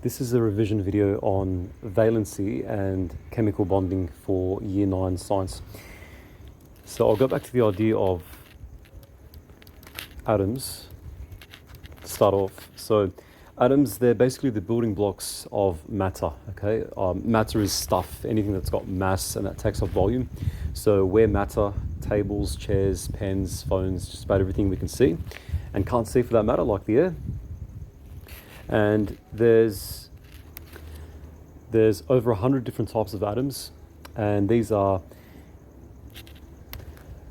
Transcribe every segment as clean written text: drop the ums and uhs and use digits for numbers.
This is a revision video on valency and chemical bonding for Year 9 science. So I'll go back to the idea of atoms to start off. So atoms, they're basically the building blocks of matter, okay? Matter is stuff, anything that's got mass and that takes up volume. So we're matter, tables, chairs, pens, phones, just about everything we can see and can't see for that matter, like the air. And there's over 100 different types of atoms, and these are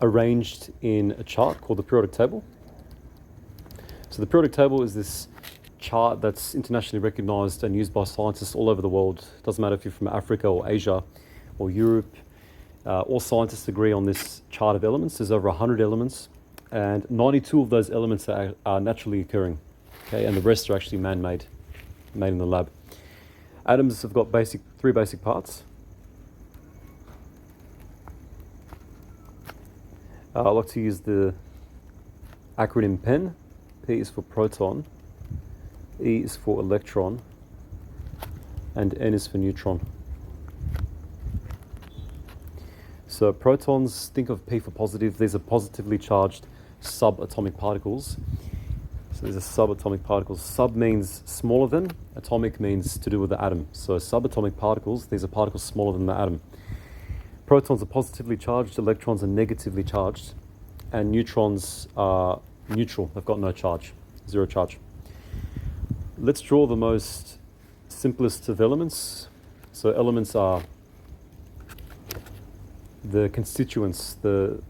arranged in a chart called the periodic table. So the periodic table is this chart that's internationally recognized and used by scientists all over the world. It doesn't matter if you're from Africa or Asia or Europe. All scientists agree on this chart of elements. There's over 100 elements, and 92 of those elements are naturally occurring. Okay, and the rest are actually man-made, made in the lab. Atoms have got three basic parts. I like to use the acronym PEN. P is for proton, E is for electron, and N is for neutron. So protons, think of P for positive. These are positively charged subatomic particles. So these are subatomic particles. Sub means smaller than, atomic means to do with the atom. So subatomic particles, these are particles smaller than the atom. Protons are positively charged, electrons are negatively charged, and neutrons are neutral. They've got no charge, zero charge. Let's draw the most simplest of elements. So elements are the constituents, the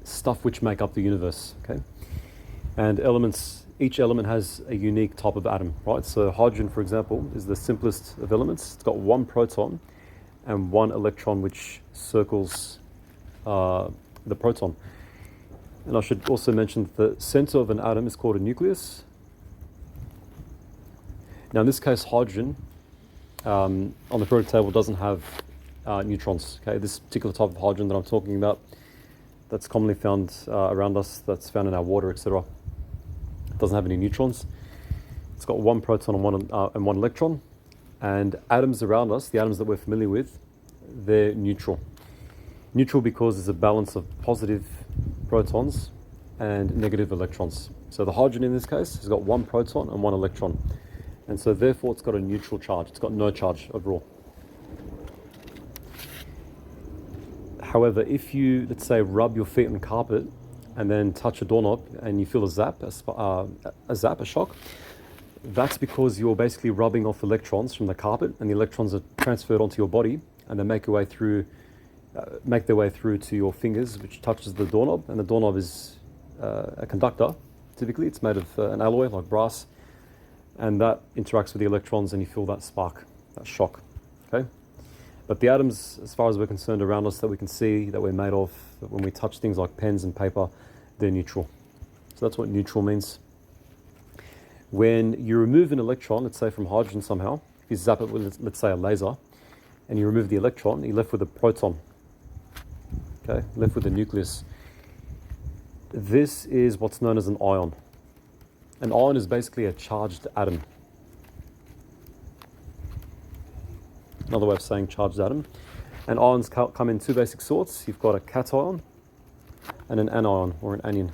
stuff which make up the universe, okay? And elements, each element has a unique type of atom, right? So hydrogen, for example, is the simplest of elements. It's got one proton and one electron which circles the proton. And I should also mention that the center of an atom is called a nucleus. Now in this case, hydrogen on the periodic table doesn't have neutrons, okay? This particular type of hydrogen that I'm talking about, that's commonly found around us, that's found in our water, etc. It doesn't have any neutrons. It's got one proton and one electron. And atoms around us, the atoms that we're familiar with, they're neutral. Neutral because there's a balance of positive protons and negative electrons. So the hydrogen in this case has got one proton and one electron. And so therefore it's got a neutral charge. It's got no charge overall. However, if you, let's say, rub your feet on carpet and then touch a doorknob and you feel a zap, a shock, that's because you're basically rubbing off electrons from the carpet, and the electrons are transferred onto your body, and they make their way through to your fingers, which touches the doorknob, and the doorknob is a conductor. Typically, it's made of an alloy like brass, and that interacts with the electrons, and you feel that spark, that shock. Okay. But the atoms, as far as we're concerned around us, that we can see, that we're made of, that when we touch things like pens and paper, they're neutral. So that's what neutral means. When you remove an electron, let's say from hydrogen somehow, if you zap it with, let's say, a laser, and you remove the electron, you're left with a proton. Okay, left with a nucleus. This is what's known as an ion. An ion is basically a charged atom. Another way of saying charged atom. And ions come in two basic sorts. You've got a cation and an anion, or an anion.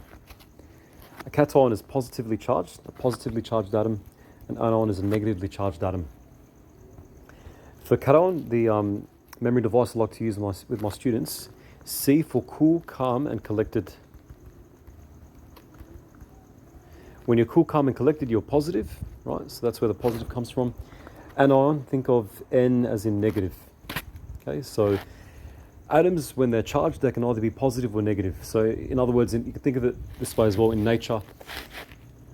A cation is positively charged, a positively charged atom. An anion is a negatively charged atom. For cation, the memory device I like to use with my students, C for cool, calm, and collected. When you're cool, calm, and collected, you're positive, right? So that's where the positive comes from. Anion, think of N as in negative. Okay, so atoms, when they're charged, they can either be positive or negative. So in other words, you can think of it this way as well. In nature,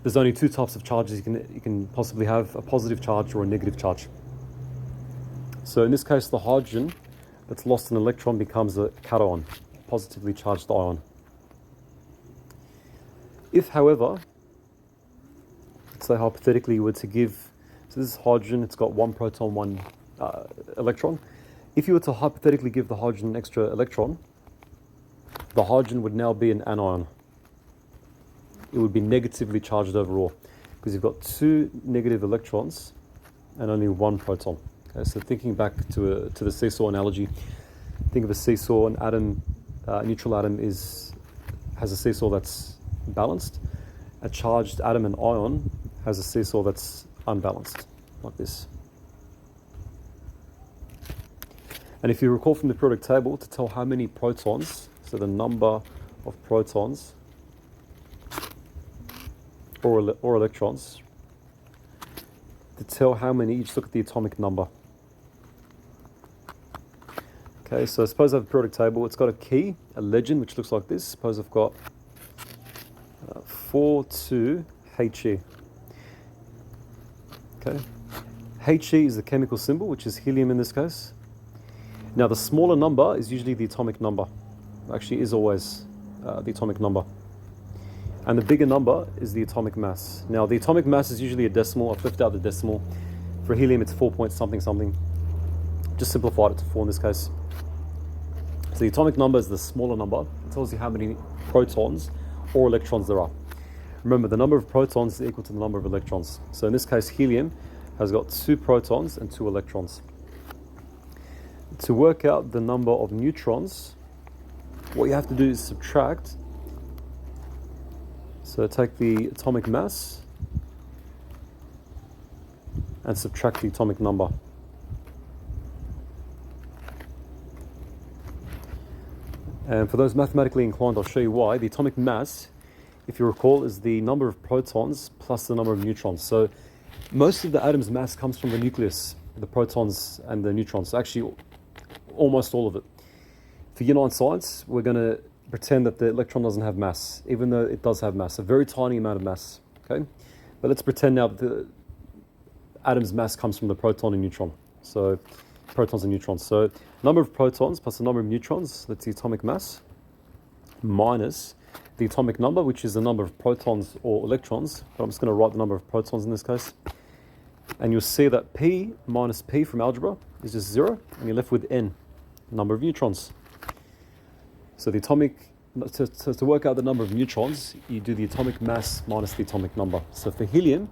there's only two types of charges you can possibly have, a positive charge or a negative charge. So in this case, the hydrogen that's lost an electron becomes a cation, positively charged ion. If, however, let's say hypothetically you were to give, so this is hydrogen, it's got one proton, one electron. If you were to hypothetically give the hydrogen an extra electron, the hydrogen would now be an anion. It would be negatively charged overall, because you've got two negative electrons and only one proton. Okay, so thinking back to the seesaw analogy, think of a seesaw. An atom, a neutral atom, has a seesaw that's balanced. A charged atom, an ion, has a seesaw that's unbalanced, like this. And if you recall from the periodic table, to tell how many protons, so the number of protons or electrons, to tell how many, you just look at the atomic number. Okay, so suppose I have a periodic table. It's got a key, a legend, which looks like this. Suppose I've got 42He. Okay, He is the chemical symbol, which is helium in this case. Now, the smaller number is usually the atomic number. Actually, is always the atomic number. And the bigger number is the atomic mass. Now, the atomic mass is usually a decimal. I've left out the decimal. For helium, it's 4 point something something. Just simplified it to 4 in this case. So the atomic number is the smaller number. It tells you how many protons or electrons there are. Remember, the number of protons is equal to the number of electrons. So in this case, helium has got 2 protons and 2 electrons. To work out the number of neutrons, what you have to do is subtract. So take the atomic mass and subtract the atomic number. And for those mathematically inclined, I'll show you why. The atomic mass, if you recall, is the number of protons plus the number of neutrons. So most of the atom's mass comes from the nucleus, the protons and the neutrons. Actually, almost all of it. For Year 9 science, we're going to pretend that the electron doesn't have mass, even though it does have mass, a very tiny amount of mass. Okay, but let's pretend now that the atom's mass comes from the proton and neutron. So protons and neutrons. So number of protons plus the number of neutrons, that's the atomic mass, minus the atomic number, which is the number of protons or electrons. But I'm just going to write the number of protons in this case. And you'll see that P minus P from algebra is just 0, and you're left with N, number of neutrons. So the atomic, to work out the number of neutrons, you do the atomic mass minus the atomic number. So for helium,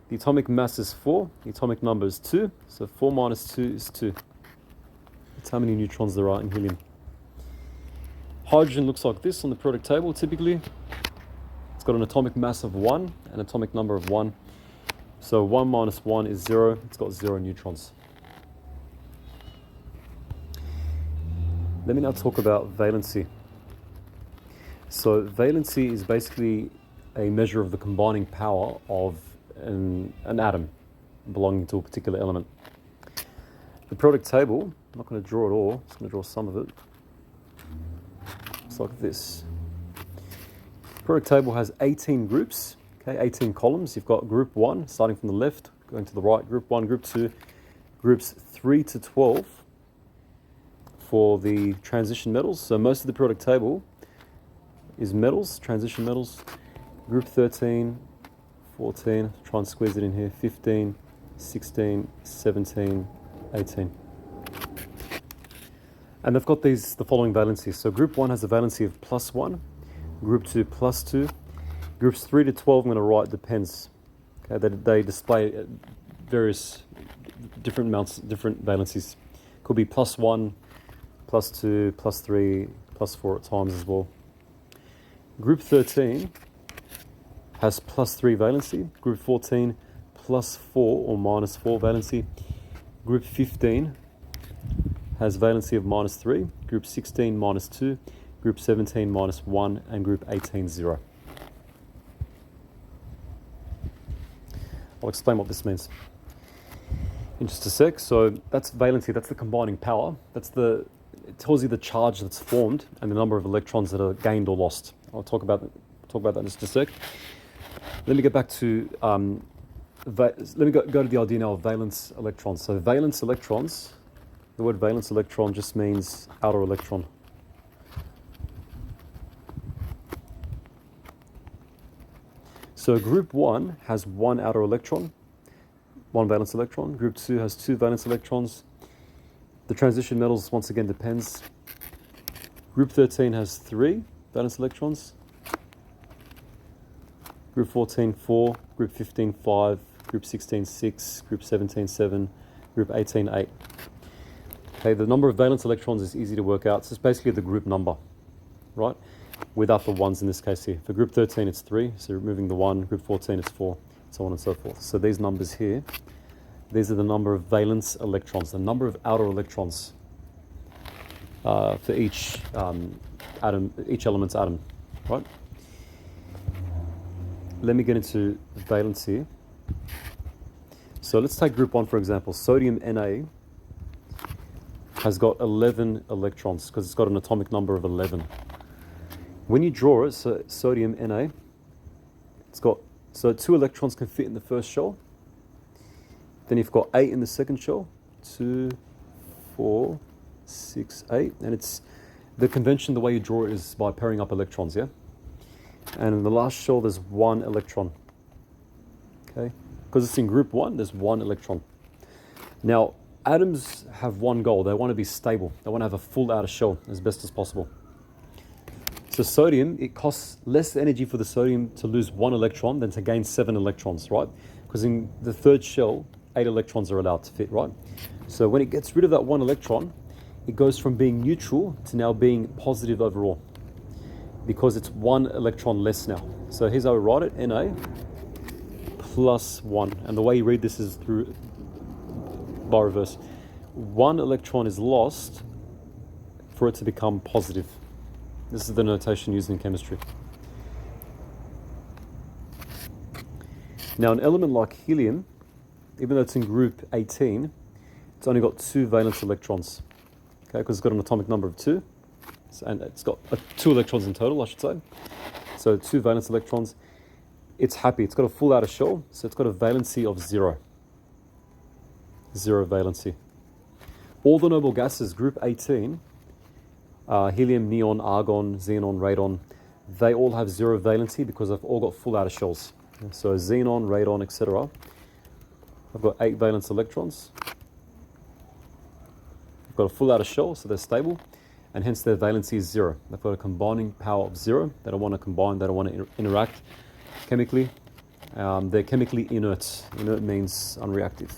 the atomic mass is 4, the atomic number is 2, so 4 minus 2 is 2. That's how many neutrons there are in helium. Hydrogen looks like this on the periodic table typically. It's got an atomic mass of 1, an atomic number of 1. So 1 minus 1 is 0, it's got 0 neutrons. Let me now talk about valency. So valency is basically a measure of the combining power of an atom belonging to a particular element. The periodic table, I'm not going to draw it all, I'm just going to draw some of it. It's like this. The periodic table has 18 groups, okay, 18 columns. You've got group 1, starting from the left, going to the right, group 1, group 2, groups 3 to 12 for the transition metals. So most of the periodic table is metals, transition metals. Group 13, 14, try and squeeze it in here, 15, 16, 17, 18. And they've got the following valencies. So group 1 has a valency of +1, group 2 +2, groups 3 to 12 I'm going to write depends. Okay, they display various different amounts, different valencies. Could be +1, +2, +3, +4 at times as well. Group 13 has +3 valency. Group 14 +4 or -4 valency. Group 15 has valency of -3. Group 16 -2. Group 17 -1. And group 18 0. I'll explain what this means in just a sec. So that's valency, that's the combining power. It tells you the charge that's formed and the number of electrons that are gained or lost. I'll talk about that in just a sec. Let me get back to let me go to the idea now of valence electrons. So valence electrons, the word valence electron just means outer electron. So group 1 has 1 outer electron, 1 valence electron. Group 2 has 2 valence electrons. The transition metals, once again, depends. Group 13 has 3 valence electrons. Group 14, 4. Group 15, 5. group 16, 6, group 17, 7, group 18, 8. Okay, the number of valence electrons is easy to work out. So it's basically the group number, right? Without the ones in this case here. For group 13, it's 3, so removing the 1. Group 14, it's 4, so on and so forth. So these numbers here, these are the number of valence electrons, the number of outer electrons for each atom, each element's atom, right? Let me get into valence here. So let's take group 1 for example. Sodium Na has got 11 electrons because it's got an atomic number of 11. When you draw it, so sodium Na, it's got, so 2 electrons can fit in the first shell. Then you've got 8 in the second shell. 2, 4, 6, 8. And it's, the convention, the way you draw it is by pairing up electrons, yeah? And in the last shell, there's 1 electron. Okay? Because it's in group 1, there's 1 electron. Now, atoms have one goal. They want to be stable. They want to have a full outer shell as best as possible. So sodium, it costs less energy for the sodium to lose 1 electron than to gain 7 electrons, right? Because in the third shell, 8 electrons are allowed to fit, right? So when it gets rid of that 1 electron, it goes from being neutral to now being positive overall, because it's 1 electron less now. So here's how we write it, Na plus 1. And the way you read this is through by reverse. 1 electron is lost for it to become positive. This is the notation used in chemistry. Now an element like helium, even though it's in group 18, it's only got 2 valence electrons. Okay, because it's got an atomic number of 2. And it's got 2 electrons in total, I should say. So 2 valence electrons. It's happy. It's got a full outer shell, so it's got a valency of 0. 0 valency. All the noble gases, group 18, helium, neon, argon, xenon, radon, they all have 0 valency because they've all got full outer shells. So xenon, radon, etc. I've got 8 valence electrons. I've got a full outer shell, so they're stable, and hence their valency is 0. They've got a combining power of 0. They don't want to combine, they don't want to interact chemically. They're chemically inert. Inert means unreactive.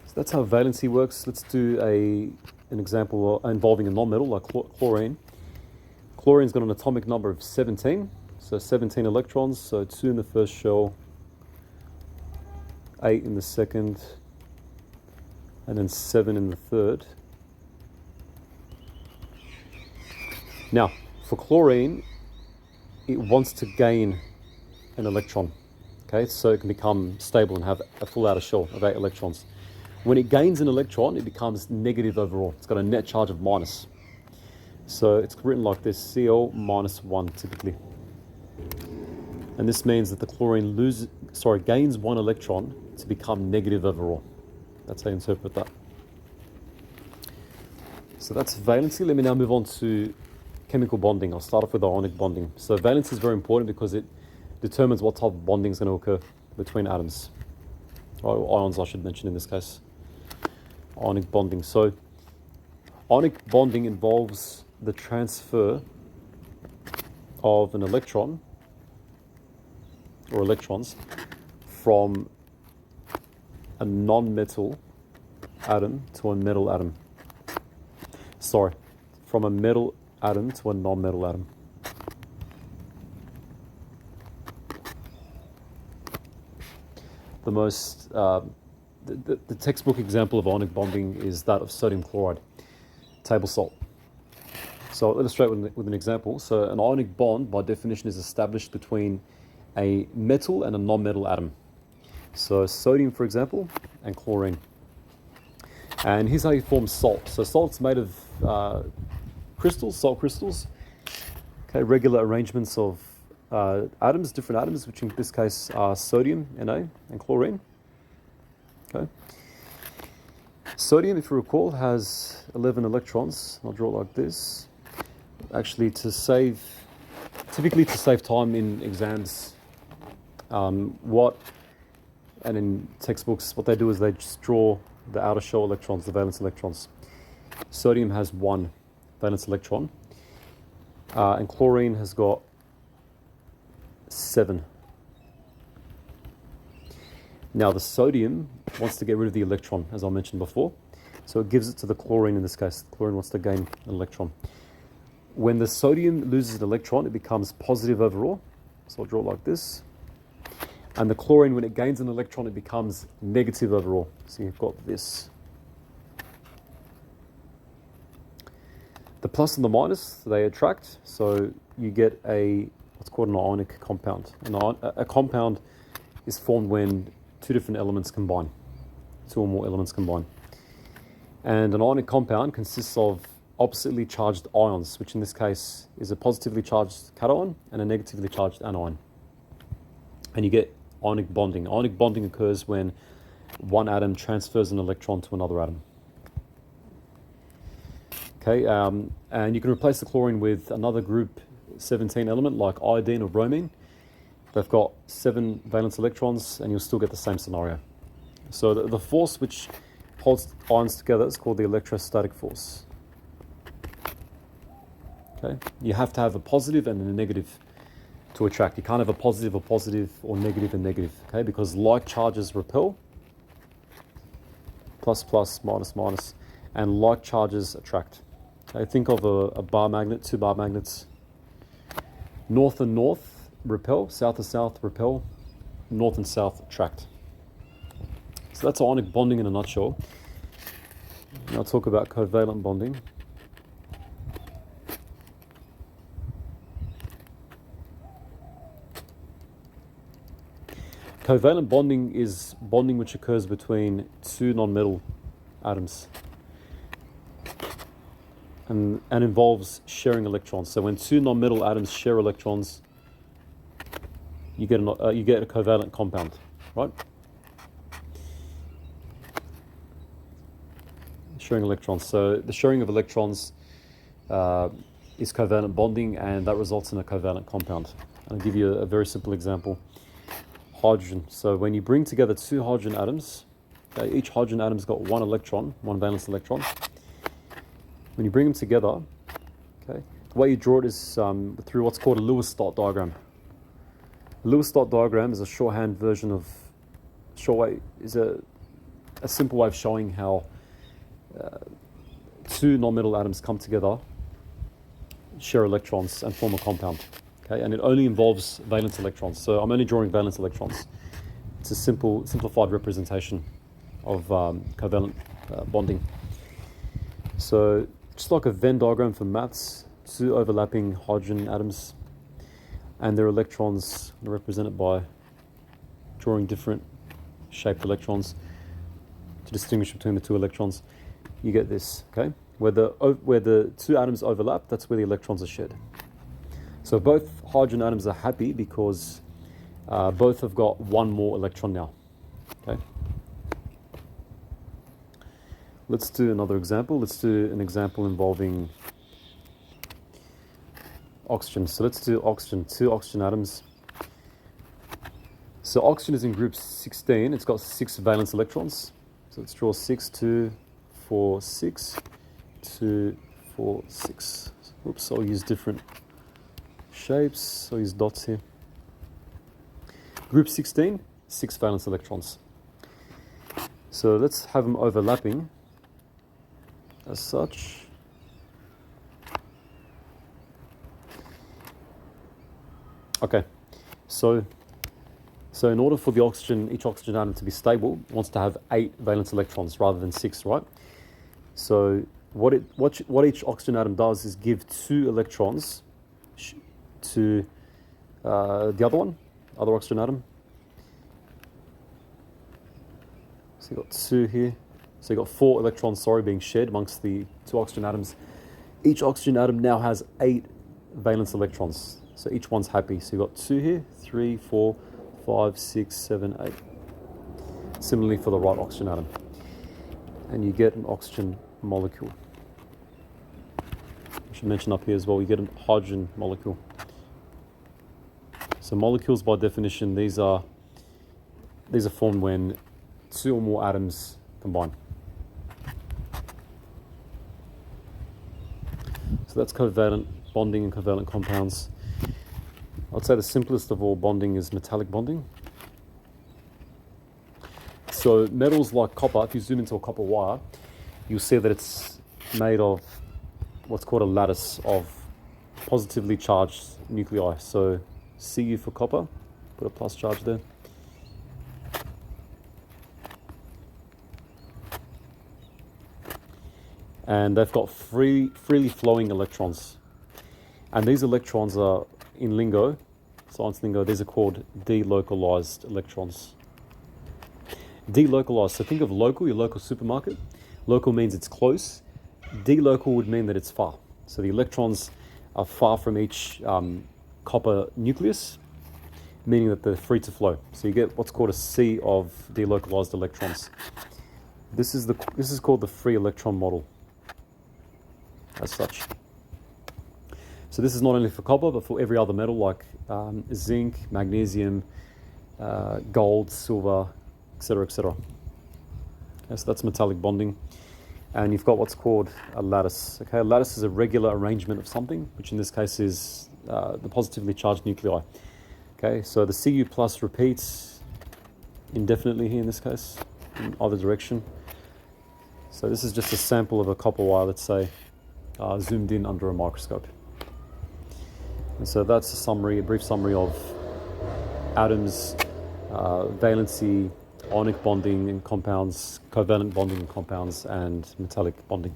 So that's how valency works. Let's do an example involving a non-metal like chlorine. Chlorine's got an atomic number of 17, so 17 electrons, so 2 in the first shell, 8 in the second, and then 7 in the third. Now, for chlorine, it wants to gain an electron, okay, so it can become stable and have a full outer shell of 8 electrons. When it gains an electron, it becomes negative overall. It's got a net charge of minus. So it's written like this, Cl minus 1 typically. And this means that the chlorine gains 1 electron to become negative overall. That's how you interpret that. So that's valency. Let me now move on to chemical bonding. I'll start off with ionic bonding. So valency is very important because it determines what type of bonding is going to occur between atoms. Or ions, I should mention in this case. Ionic bonding. So ionic bonding involves the transfer of an electron or electrons from a non-metal atom to a metal atom. From a metal atom to a non-metal atom. The most the textbook example of ionic bonding is that of sodium chloride, table salt. So I'll illustrate with an example. So an ionic bond, by definition, is established between a metal and a non-metal atom. So sodium, for example, and chlorine. And here's how you form salt. So salt's made of crystals, salt crystals. Okay, regular arrangements of atoms, different atoms, which in this case are sodium, Na, and chlorine. Okay. Sodium, if you recall, has 11 electrons. I'll draw it like this. Actually, typically to save time in exams, and in textbooks, what they do is they just draw the outer shell electrons, the valence electrons. Sodium has 1 valence electron, and chlorine has got 7. Now the sodium wants to get rid of the electron, as I mentioned before. So it gives it to the chlorine in this case. The chlorine wants to gain an electron. When the sodium loses an electron, it becomes positive overall. So I'll draw it like this. And the chlorine, when it gains an electron, it becomes negative overall. So you've got this. The plus and the minus, they attract. So you get what's called an ionic compound. A compound is formed when two different elements combine. Two or more elements combine. And an ionic compound consists of oppositely charged ions, which in this case is a positively charged cation and a negatively charged anion. And you get ionic bonding. Ionic bonding occurs when one atom transfers an electron to another atom. Okay, and you can replace the chlorine with another group 17 element like iodine or bromine. They've got 7 valence electrons and you'll still get the same scenario. So the force which holds ions together is called the electrostatic force. Okay, you have to have a positive and a negative to attract. You can't have a positive or negative and negative, okay, because like charges repel, plus plus, minus minus, and like charges attract. Okay, think of a bar magnet, 2 bar magnets. North and north repel, south and south repel, north and south attract. So that's ionic bonding in a nutshell. Now I'll talk about covalent bonding. Covalent bonding is bonding which occurs between 2 non-metal atoms and involves sharing electrons. So when 2 non-metal atoms share electrons, you get a covalent compound, right? Sharing electrons. So the sharing of electrons is covalent bonding, and that results in a covalent compound. I'll give you a very simple example. Hydrogen. So when you bring together 2 hydrogen atoms, okay, each hydrogen atom's got 1 electron, 1 valence electron. When you bring them together, okay, the way you draw it is through what's called a Lewis dot diagram. A Lewis dot diagram is a shorthand version of a simple way of showing how 2 non-metal atoms come together, share electrons, and form a compound. Okay, and it only involves valence electrons. So I'm only drawing valence electrons. It's a simplified representation of covalent bonding. So just like a Venn diagram for maths, 2 overlapping hydrogen atoms, and their electrons are represented by drawing different shaped electrons to distinguish between the 2 electrons. You get this, okay? Where the 2 atoms overlap, that's where the electrons are shared. So both hydrogen atoms are happy because both have got 1 more electron now. Okay. Let's do another example. Let's do an example involving oxygen. So let's do oxygen, 2 oxygen atoms. So oxygen is in group 16. It's got 6 valence electrons. So let's draw 6, 2, 4, 6, 2, 4, 6. Oops, I'll use different shapes. I'll use dots here. Group 16, 6 valence electrons. So let's have them overlapping as such. Okay, so in order for each oxygen atom to be stable, it wants to have 8 valence electrons rather than 6, right? So what each oxygen atom does is give 2 electrons to the other oxygen atom. So you've got 2 here. So you've got 4 electrons, being shared amongst the 2 oxygen atoms. Each oxygen atom now has 8 valence electrons. So each one's happy. So you've got 2 here, 3, 4, 5, 6, 7, 8. Similarly for the right oxygen atom. And you get an oxygen molecule. I should mention up here as well, you get a hydrogen molecule. So molecules, by definition, these are formed when 2 or more atoms combine. So that's covalent bonding and covalent compounds. I'd say the simplest of all bonding is metallic bonding. So metals like copper, if you zoom into a copper wire, you'll see that it's made of what's called a lattice of positively charged nuclei. So Cu for copper, put a plus charge there. And they've got freely flowing electrons. And these electrons are, in lingo, science lingo, these are called delocalized electrons. Delocalized, so think of local, your local supermarket. Local means it's close. Delocal would mean that it's far. So the electrons are far from each copper nucleus, meaning that they're free to flow. So you get what's called a sea of delocalized electrons. This is called the free electron model, as such. So this is not only for copper, but for every other metal like zinc, magnesium, gold, silver, etc., etc. Okay, so that's metallic bonding. And you've got what's called a lattice. Okay, a lattice is a regular arrangement of something, which in this case is the positively charged nuclei. Okay, so the Cu plus repeats indefinitely here in this case, in either direction. So this is just a sample of a copper wire, let's say, zoomed in under a microscope. And so that's a summary, a brief summary of atoms, valency, ionic bonding in compounds, covalent bonding in compounds, and metallic bonding.